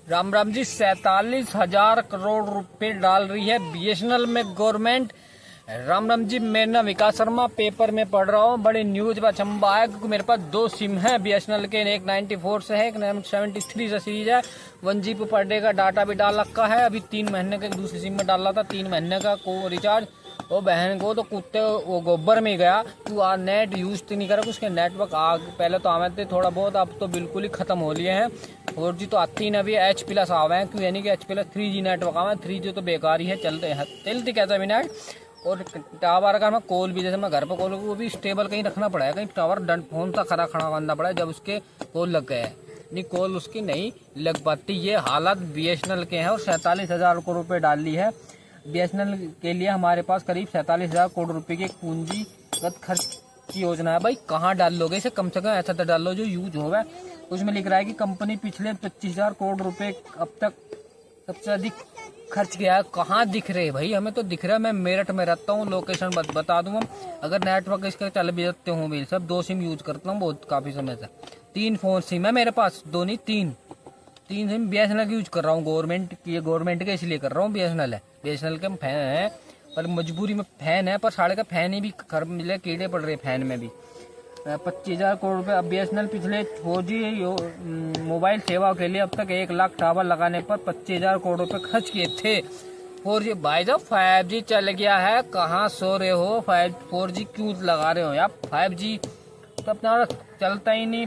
राम राम जी, 47,000 करोड़ रुपए डाल रही है बीएसएनएल में गवर्नमेंट। राम राम जी, मैं ना विकास शर्मा पेपर में पढ़ रहा हूँ। बड़ी न्यूज पर चंबा है क्योंकि मेरे पास दो सिम है बीएसएनएल के। एक 94 से है, एक 73 से सीरीज है। 1 GB पर डे का डाटा भी डाल रखा है। अभी 3 महीने का दूसरी सिम में डाला था, 3 महीने का को रिचार्ज। वो बहन को तो कुत्ते वो गोबर में गया। तू आ नेट यूज तो नहीं कर, उसके नेटवर्क पहले तो आवे थे थोड़ा बहुत, अब तो बिल्कुल ही खत्म हो लिए हैं। 4G तो आती नहीं, अभी H+ आवे हैं। क्यों यानी कि H+ 3G नेटवर्क आवे हैं। 3G तो बेकार ही है, चलते कैसा भी नेट। और टावर का मैं कॉल भी, जैसे मैं घर पर कॉल वो भी स्टेबल कहीं रखना पड़ा है, कहीं टावर फोन सा खड़ा करना पड़ा है जब उसके कॉल लग गए। नहीं कॉल उसकी नहीं लग पाती। ये हालत बीएसएनएल के हैं और 47,000 करोड़ रुपए डाल ली है बीएसएनएल के लिए। हमारे पास करीब 47,000 करोड़ रुपए की पूंजीगत खर्च की योजना है। भाई कहाँ डाल लोगे इसे? कम से कम ऐसा तो डाल लो जो यूज होगा। उसमें लिख रहा है कि कंपनी पिछले 25,000 करोड़ रुपए अब तक सबसे अधिक खर्च किया है। कहाँ दिख रहे भाई? हमें तो दिख रहा है। मैं मेरठ में रहता हूँ, लोकेशन बता दूंगा। अगर नेटवर्क इसका चल भी जाते हो मेरे सब 2 सिम यूज करता हूँ बहुत काफी समय से। 3 फोन सिम है मेरे पास, 2 नहीं 3 सिम बीएसएनएल की यूज कर रहा हूँ। गवर्नमेंट की, ये गवर्नमेंट के इसलिए कर रहा हूँ। बीएसएनएल है, बीएसएनएल के फैन है पर मजबूरी में फैन है। पर साढ़े का फैन ही भी घर मिले, कीड़े पड़ रहे फैन में भी। 25,000 करोड़ रुपए। अब बीएसएनएल पिछले 4G मोबाइल सेवा के लिए अब तक 1 लाख टावर लगाने पर 25,000 करोड़ रुपए खर्च किए थे। 4G भाई साहब 5G चल गया है, कहाँ सो रहे हो? 4G क्यों लगा रहे हो यार? 5G तो अपना चलता ही नहीं।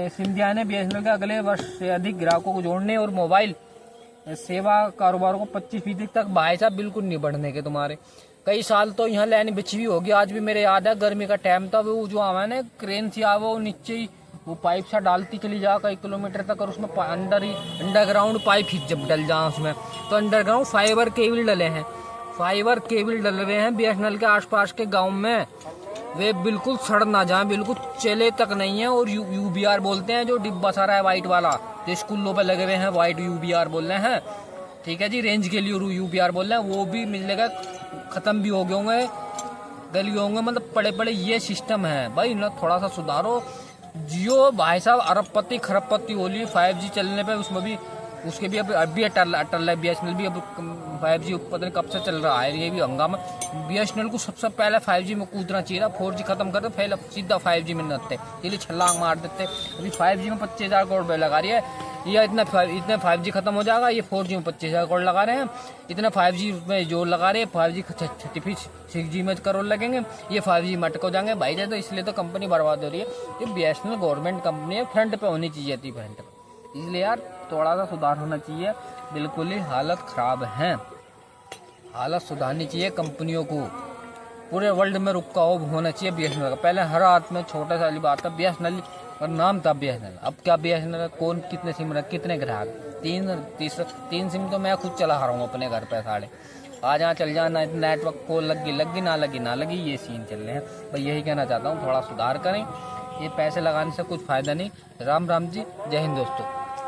सिंधिया ने बीएसएनएल के अगले वर्ष से अधिक ग्राहकों को जोड़ने और मोबाइल सेवा कारोबारों को 25% तक भाई साहब बिल्कुल नहीं बढ़ने के तुम्हारे। कई साल तो यहाँ लाइन बिछी हुई होगी। आज भी मेरे याद है गर्मी का टाइम था, वो जो आवा ना क्रेन से आवा, वो नीचे ही वो पाइप सा डालती चली जा कई किलोमीटर तक, और उसमें अंडरग्राउंड पाइप ही जब डल जा उसमें तो अंडरग्राउंड फाइबर केबल डले हैं। फाइबर केबल डल रहे हैं बीएसएनएल के आसपास के गाँव में। वे बिल्कुल सड़ ना जाए, बिल्कुल चले तक नहीं है। और यूबीआर बोलते हैं जो डिब्बा सारा है वाइट वाला, जो स्कूलों पे लगे हुए हैं, वाइट यूबीआर बोल रहे हैं। ठीक है जी, रेंज के लिए यूबीआर बोल रहे हैं। वो भी मिलेगा, खत्म भी हो गए होंगे, गल गए होंगे, मतलब पड़े पड़े ये सिस्टम है भाई ना। थोड़ा सा सुधारो। जियो भाई साहब अरबपति खरबपति हो ली 5G चलने पे। उसमें भी उसके भी अभी अटल है। बीएसएनएल भी अब 5G पता नहीं कब से चल रहा है, ये भी हंगामा। बीएसएनएल को सबसे पहले 5G में कूदना चाहिए था। 4G खत्म करते पहले सीधा 5G में नते, ये छलांग मार देते। अभी 5G में 25,000 करोड़ रुपए लगा रही है। ये इतने 5G खत्म हो जाएगा, ये 4G में 25,000 करोड़ लगा रहे हैं। इतना 5G में जोर लगा रहे हैं, 5G 6G में करोड़ लगेंगे, ये 5G में अटक हो जाएंगे भाई जाए। तो इसलिए तो कंपनी बर्बाद हो रही है। ये बीएसएनएल गवर्नमेंट कंपनी है, फ्रंट पे होनी चाहिए थी, फ्रंट पे। इसलिए यार थोड़ा सा सुधार होना चाहिए। बिल्कुल ही हालत खराब है, हालत सुधारनी चाहिए कंपनियों को। पूरे वर्ल्ड में रुका होना चाहिए बीएसएनएल का। पहले हर हाथ में छोटा सा वाली बात था बीएसएनएल और नाम था बीएसएनएल। अब क्या बीएसएनएल कौन कितने सिम रख, कितने ग्राहक? 3 सिम तो मैं खुद चला रहा हूँ अपने घर पे। साढ़े आ जहाँ चल जाना, नेटवर्क को लगी ना लगी ये सीन चल रहे हैं भाई। यही कहना चाहता हूँ, थोड़ा सुधार करें। ये पैसे लगाने से कुछ फायदा नहीं। राम राम जी, जय हिंद दोस्तों।